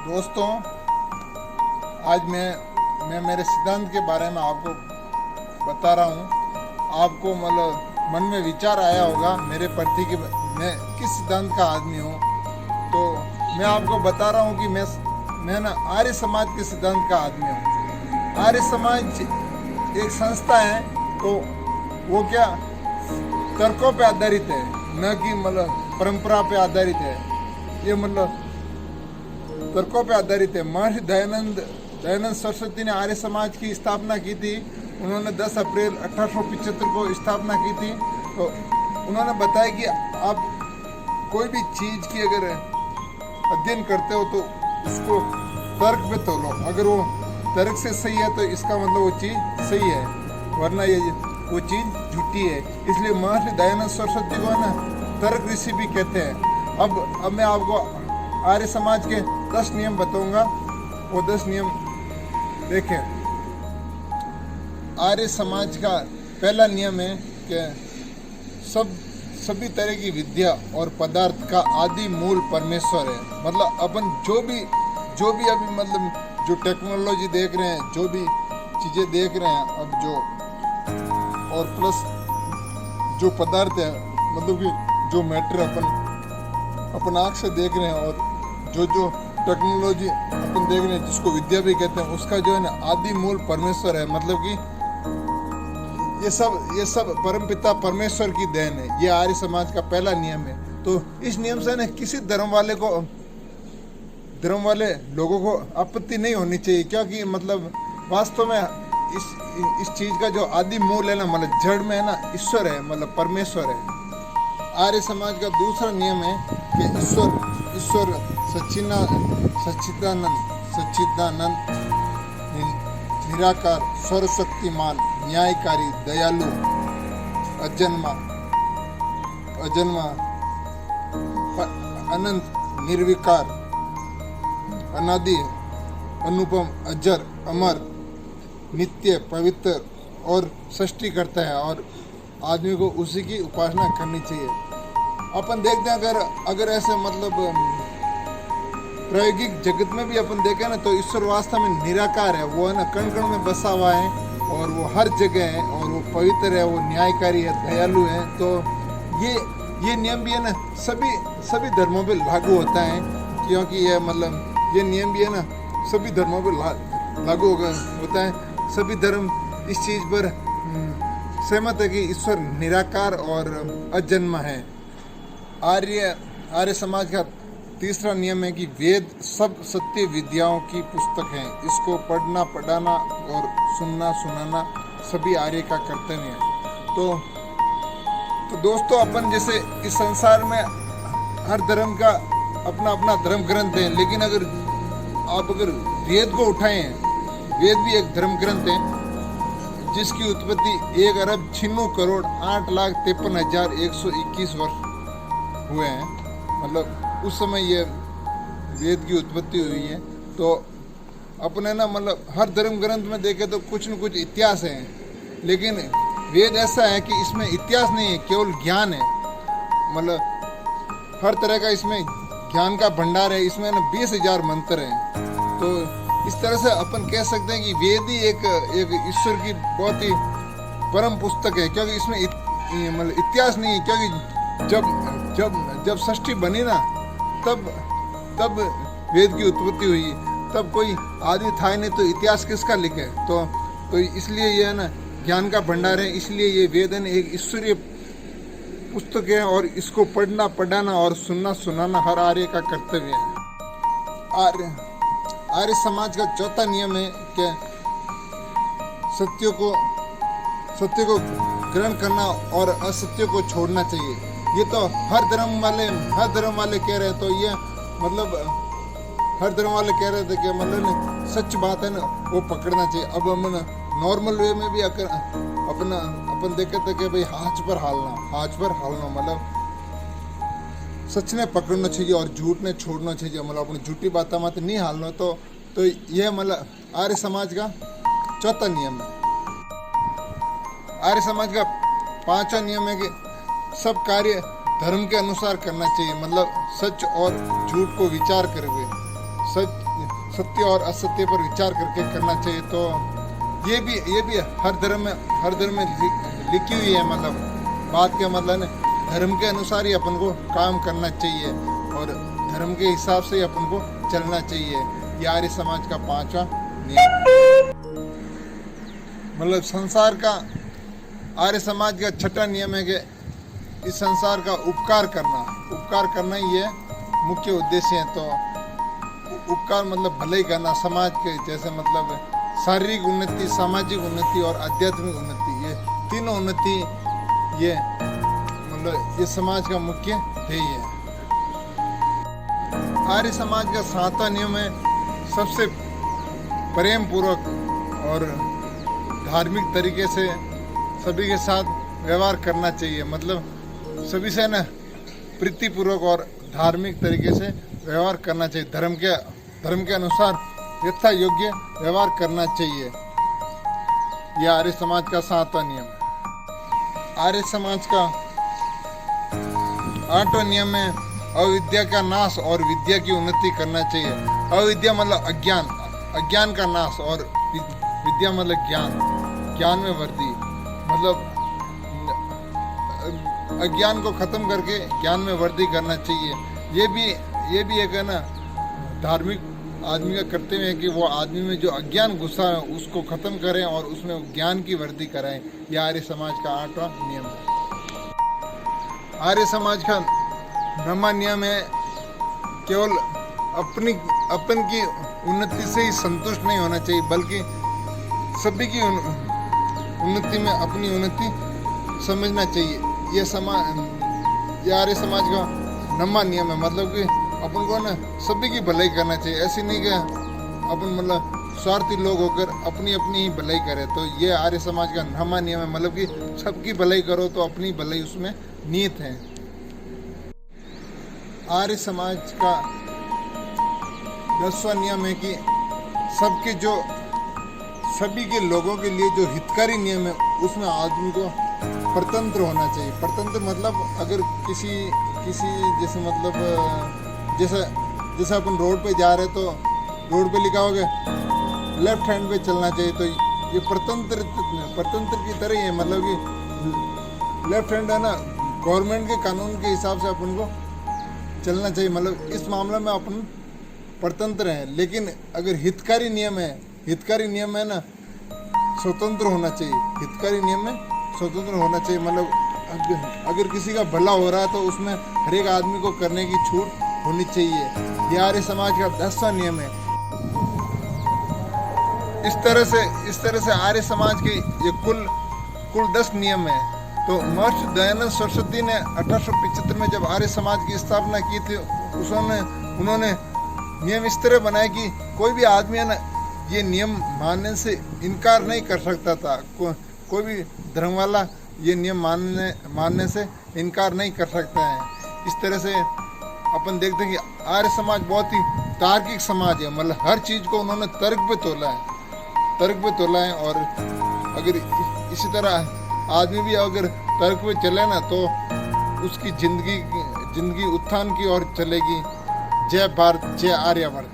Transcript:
दोस्तों, आज मैं मेरे सिद्धांत के बारे में आपको बता रहा हूँ। आपको मतलब मन में विचार आया होगा मेरे प्रति कि मैं किस सिद्धांत का आदमी हूँ। तो मैं आपको बता रहा हूँ कि मैं ना आर्य समाज के सिद्धांत का आदमी हूँ। आर्य समाज एक संस्था है, तो वो क्या तर्कों पे आधारित है, न कि मतलब परंपरा पे आधारित है। ये मतलब तर्कों पे आधारित है। महर्षि दयानंद सरस्वती ने आर्य समाज की स्थापना की थी। उन्होंने 10 अप्रैल 1875 को स्थापना की थी। तो उन्होंने बताया कि आप कोई भी चीज़ की अगर अध्ययन करते हो तो उसको तर्क पे तोलो। अगर वो तर्क से सही है तो इसका मतलब वो चीज़ सही है, वरना ये वो चीज़ झूठी है। इसलिए महर्षि दयानंद सरस्वती को ना तर्क ऋषि भी कहते हैं। अब मैं आपको आर्य समाज के 10 नियम बताऊंगा। वो 10 नियम देखें। आर्य समाज का पहला नियम है कि सभी तरह की विद्या और पदार्थ का आदि मूल परमेश्वर है। मतलब अपन जो भी अभी मतलब जो टेक्नोलॉजी देख रहे हैं, जो भी चीज़ें देख रहे हैं अब जो, और प्लस जो पदार्थ है, मतलब कि जो मैटर अपन आँख से देख रहे हैं, और जो टेक्नोलॉजी अपन देख रहे हैं जिसको विद्या भी कहते हैं, उसका जो है ना आदि मूल परमेश्वर है। मतलब कि ये सब परमपिता परमेश्वर की देन है। ये आर्य समाज का पहला नियम है। तो इस नियम से ना किसी धर्म वाले लोगों को आपत्ति नहीं होनी चाहिए, क्योंकि मतलब वास्तव में इस चीज़ का जो आदि मूल है ना, मतलब जड़ में है ना, ईश्वर है, मतलब परमेश्वर है। आर्य समाज का दूसरा नियम है कि ईश्वर सच्चिदानंद निराकार, सर्वशक्तिमान, न्यायकारी, दयालु, अजन्मा, अनंत, निर्विकार, अनादि, अनुपम, अजर, अमर, नित्य, पवित्र और सृष्टि करता है, और आदमी को उसी की उपासना करनी चाहिए। अपन देखते हैं अगर ऐसे मतलब प्रायोगिक जगत में भी अपन देखें ना, तो ईश्वर वास्तव में निराकार है। वो है ना कण कण में बसा हुआ है, और वो हर जगह है, और वो पवित्र है, वो न्यायकारी है, दयालु है। तो ये नियम भी है ना सभी धर्मों पे लागू होता है, क्योंकि ये मतलब ये नियम भी है ना सभी धर्मों पे लागू होता है। सभी धर्म इस चीज़ पर सहमत है कि ईश्वर निराकार और अजन्मा है। आर्य समाज का तीसरा नियम है कि वेद सब सत्य विद्याओं की पुस्तक है। इसको पढ़ना, पढ़ाना और सुनाना सभी आर्य का कर्तव्य है। तो दोस्तों, अपन जैसे इस संसार में हर धर्म का अपना धर्म ग्रंथ है, लेकिन अगर वेद को उठाएं, वेद भी एक धर्म ग्रंथ है, जिसकी उत्पत्ति 1,96,08,53,121 वर्ष हुए हैं। मतलब उस समय ये वेद की उत्पत्ति हुई है। तो अपने ना मतलब हर धर्म ग्रंथ में देखें तो कुछ न कुछ इतिहास है, लेकिन वेद ऐसा है कि इसमें इतिहास नहीं है, केवल ज्ञान है। मतलब हर तरह का इसमें ज्ञान का भंडार है। इसमें ना 20,000 मंत्र हैं। तो इस तरह से अपन कह सकते हैं कि वेद ही एक ईश्वर की बहुत ही परम पुस्तक है, क्योंकि इसमें मतलब इतिहास नहीं है। क्योंकि जब सृष्टि बनी ना, तब वेद की उत्पत्ति हुई। तब कोई आदमी था ही नहीं, तो इतिहास किसका लिखे। तो इसलिए ये है ना ज्ञान का भंडार है। इसलिए ये वेद है ना एक ईश्वरीय पुस्तक है, और इसको पढ़ना, पढ़ाना और सुनाना हर आर्य का कर्तव्य है। आर्य समाज का चौथा नियम है कि सत्य को ग्रहण करना और असत्य को छोड़ना चाहिए। ये तो हर धर्म वाले कह रहे हैं। तो ये मतलब हर धर्म वाले कह रहे थे कि मतलब सच बात है ना वो पकड़ना चाहिए। अब हम नॉर्मल वे में भी अपन देखे थे कि भाई हाथ पर हालना मतलब सच ने पकड़ना चाहिए और झूठ ने छोड़ना चाहिए। मतलब अपनी झूठी बात मत नहीं हालना। तो ये मतलब आर्य समाज का चौथा नियम है। आर्य समाज का पांचवा नियम है कि सब कार्य धर्म के अनुसार करना चाहिए। मतलब सच और झूठ को विचार करके, सच सत्य और असत्य पर विचार करके करना चाहिए। तो ये भी हर धर्म में लिखी हुई है। मतलब बात का मतलब धर्म के अनुसार ही अपन को काम करना चाहिए और धर्म के हिसाब से ही अपन को चलना चाहिए। ये आर्य समाज का 5वां नियम। मतलब संसार का आर्य समाज का 6वां नियम है कि इस संसार का उपकार करना ही ये मुख्य उद्देश्य है। तो उपकार मतलब भलाई करना समाज के, जैसे मतलब शारीरिक उन्नति, सामाजिक उन्नति और आध्यात्मिक उन्नति, ये तीनों उन्नति ये मतलब ये समाज का मुख्य ध्येय है। आर्य समाज का 7वां नियम है सबसे प्रेम पूर्वक और धार्मिक तरीके से सभी के साथ व्यवहार करना चाहिए। मतलब सभी से ना प्रीतिपूर्वक और धार्मिक तरीके से व्यवहार करना चाहिए। धर्म के अनुसार यथा योग्य व्यवहार करना चाहिए। यह आर्य समाज का 7वां नियम है। आर्य समाज का 8वां नियम है अविद्या का नाश और विद्या की उन्नति करना चाहिए। अविद्या मतलब अज्ञान का नाश और विद्या मतलब ज्ञान में वृद्धि। मतलब अज्ञान को खत्म करके ज्ञान में वृद्धि करना चाहिए। ये भी एक है ना धार्मिक आदमी का कर्तव्य है कि वो आदमी में जो अज्ञान गुस्सा है उसको खत्म करें और उसमें ज्ञान की वृद्धि कराएं। यह आर्य समाज का 8वां नियम है। आर्य समाज का 9वां नियम है केवल अपन की उन्नति से ही संतुष्ट नहीं होना चाहिए, बल्कि सभी की उन्नति में अपनी उन्नति समझना चाहिए। ये आर्य समाज का 9वां नियम है। मतलब कि अपन को ना सभी की भलाई करना चाहिए। ऐसी नहीं कि अपन मतलब स्वार्थी लोग होकर अपनी ही भलाई करें। तो ये आर्य समाज का 9वां नियम है। मतलब कि सबकी भलाई करो तो अपनी भलाई उसमें निहित है। आर्य समाज का 10वां नियम है कि सभी के लोगों के लिए जो हितकारी नियम है उसमें आदमी को परतंत्र होना चाहिए। परतंत्र मतलब अगर किसी जैसे मतलब जैसे अपन रोड पे जा रहे तो रोड पे लिखा होगा लेफ्ट हैंड पे चलना चाहिए। तो ये परतंत्र की तरह ही है। मतलब कि लेफ्ट हैंड है ना, गवर्नमेंट के कानून के हिसाब से अपन को चलना चाहिए। मतलब इस मामले में अपन परतंत्र हैं। लेकिन अगर हितकारी नियम है ना, स्वतंत्र होना चाहिए। हितकारी नियम में स्वतंत्र होना चाहिए। मतलब अगर किसी का भला हो रहा है तो उसमें हर एक आदमी को करने की छूट होनी चाहिए। यह आर्य समाज का 10वां नियम है। इस तरह से आर्य समाज के ये कुल 10 नियम है। तो महर्षि दयानंद सरस्वती ने 1875 में जब आर्य समाज की स्थापना की थी, उन्होंने नियम इस तरह बनाए कि कोई भी आदमी है ना ये नियम मानने से इनकार नहीं कर सकता था। कोई भी धर्म वाला ये नियम मानने से इनकार नहीं कर सकता है। इस तरह से अपन देखते हैं कि आर्य समाज बहुत ही तार्किक समाज है। मतलब हर चीज़ को उन्होंने तर्क पे तोला है। और अगर इसी तरह आदमी भी अगर तर्क पे चले ना तो उसकी जिंदगी उत्थान की ओर चलेगी। जय भारत, जय आर्यवर्त।